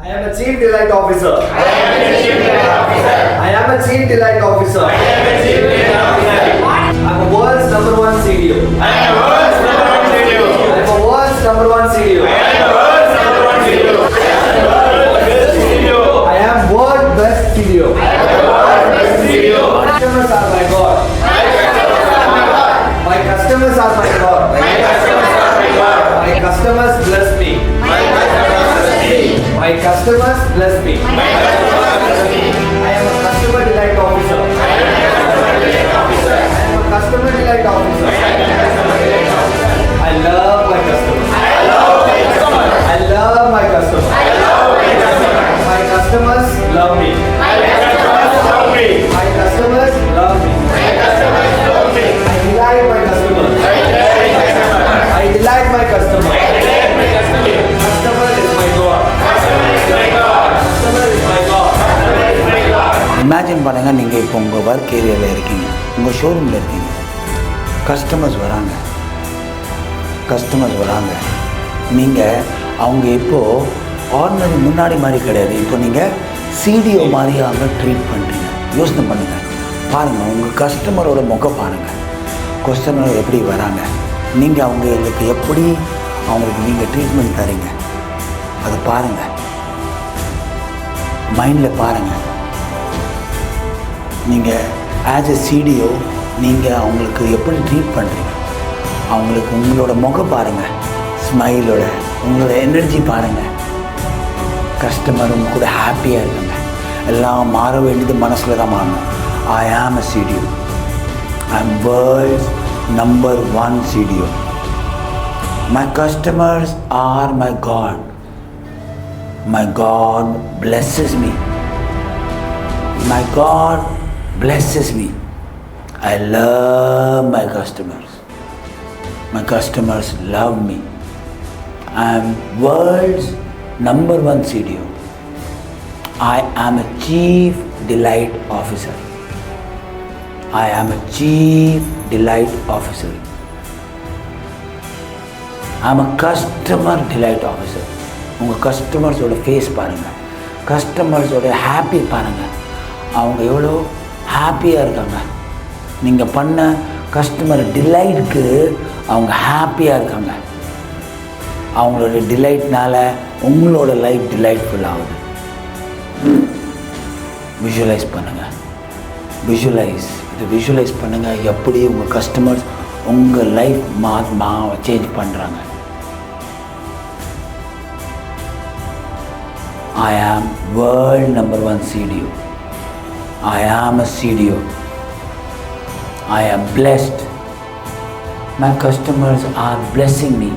I am a Chief Delight Officer. I am a Chief Delight Officer. I am a Chief Delight Officer. I am a Chief Delight Officer. I am a world's number one C.D.O. I am a world's number one C.D.O. I am a world's number one C.D.O. I am a world's number one C.D.O. I am world best C.D.O. I am world best C.D.O. Customers are my God. My customers are my God. My customers are my God. My customers bless me. My customers bless me. My customers bless me. My customers bless me. I am a customer delight officer. I am a customer delight officer. I am a customer delight officer. I am a customer delight officer. I love my customers. I love my customers. I love my customers. I love my customers. My customers love me. My customers love me. My customers love me. My customers love me. I delight my customers. I delight my customers. I delight my customers. I delight my customers. Customer is my God. Customer is my God. Customer is my God. Customer is my God. Imagine பண்ணுங்க, நீங்கள் இப்போ உங்கள் work ஏரியாவில் இருக்கீங்க, உங்கள் ஷோரூமில் இருக்கீங்க, customers வராங்க. நீங்கள் அவங்க இப்போது ஆர்டினரி முன்னாடி மாதிரி கிடையாது, இப்போ நீங்கள் C.D.O மாதிரி அவங்க ட்ரீட் பண்ணுறீங்க. யோசனை பண்ணுங்கள், பாருங்கள் உங்கள் கஸ்டமரோட முகம் பாருங்கள், கஸ்டமர் எப்படி வராங்க, நீங்கள் அவங்களுக்கு எப்படி அவங்களுக்கு நீங்கள் ட்ரீட்மெண்ட் தரீங்க, அதை பாருங்கள், மைண்டில் பாருங்கள். நீங்கள் ஆஸ் எ C.D.O நீங்கள் அவங்களுக்கு எப்படி ட்ரீட் பண்ணுறீங்க, அவங்களுக்கு உங்களோட முகம் பாருங்கள், ஸ்மைலோட உங்களோட எனர்ஜி பாருங்கள். கஸ்டமர் உங்க கூட ஹாப்பியாக இருக்காங்க. எல்லாம் மாற வேண்டியது மனசில் தான் மாறணும். I am a C.D.O. I am world's number one C.D.O. My customers are my God. My God blesses me. My God blesses me. I love my customers. My customers love me. I am world's number one C.D.O. I am a Chief Delight Officer. I am a Chief Delight Officer. I am a Customer Delight Officer. உங்கள் கஸ்டமர்ஸோட face பாருங்கள், கஸ்டமர்ஸோட happy பாருங்கள், அவங்க எவ்வளோ ஹாப்பியாக இருக்காங்க. நீங்கள் பண்ண customer டிலைட்டுக்கு அவங்க ஹாப்பியாக இருக்காங்க. அவங்களோட டிலைட்னால உங்களோட லைஃப் டிலைட்ஃபுல் ஆகுது. விஷுவலைஸ் பண்ணுங்கள், விஷுவலைஸ் பண்ணுங்கள், எப்படி உங்கள் கஸ்டமர்ஸ் உங்கள் லைஃப் சேஞ்ச் பண்ணுறாங்க. I am world number one C.D.O. I am a C.D.O. I am blessed. My customers are blessing me.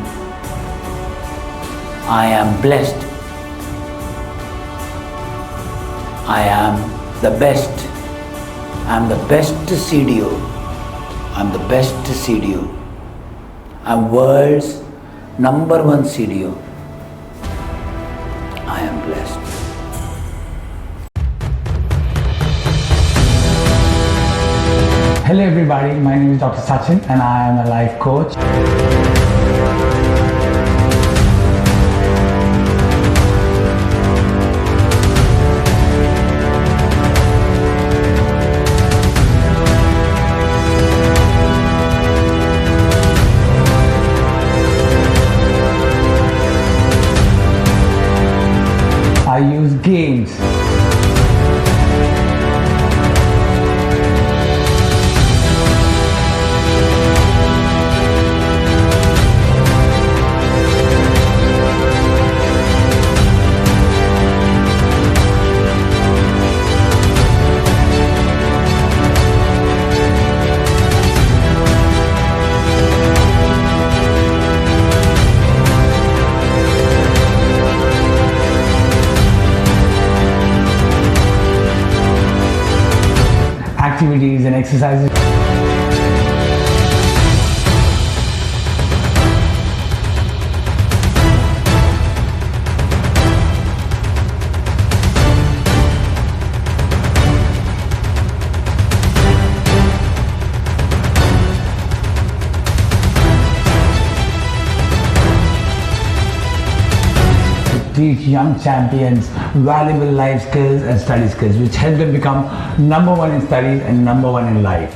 I am blessed. I am the best. I am the best C.D.O. I am the best C.D.O. I am world's number one C.D.O. I am blessed. Hello everybody, my name is Dr. Sachin and I am a life coach. I use games. Activities and exercises. teach young champions valuable life skills and study skills which help them become number one in studies and number one in life.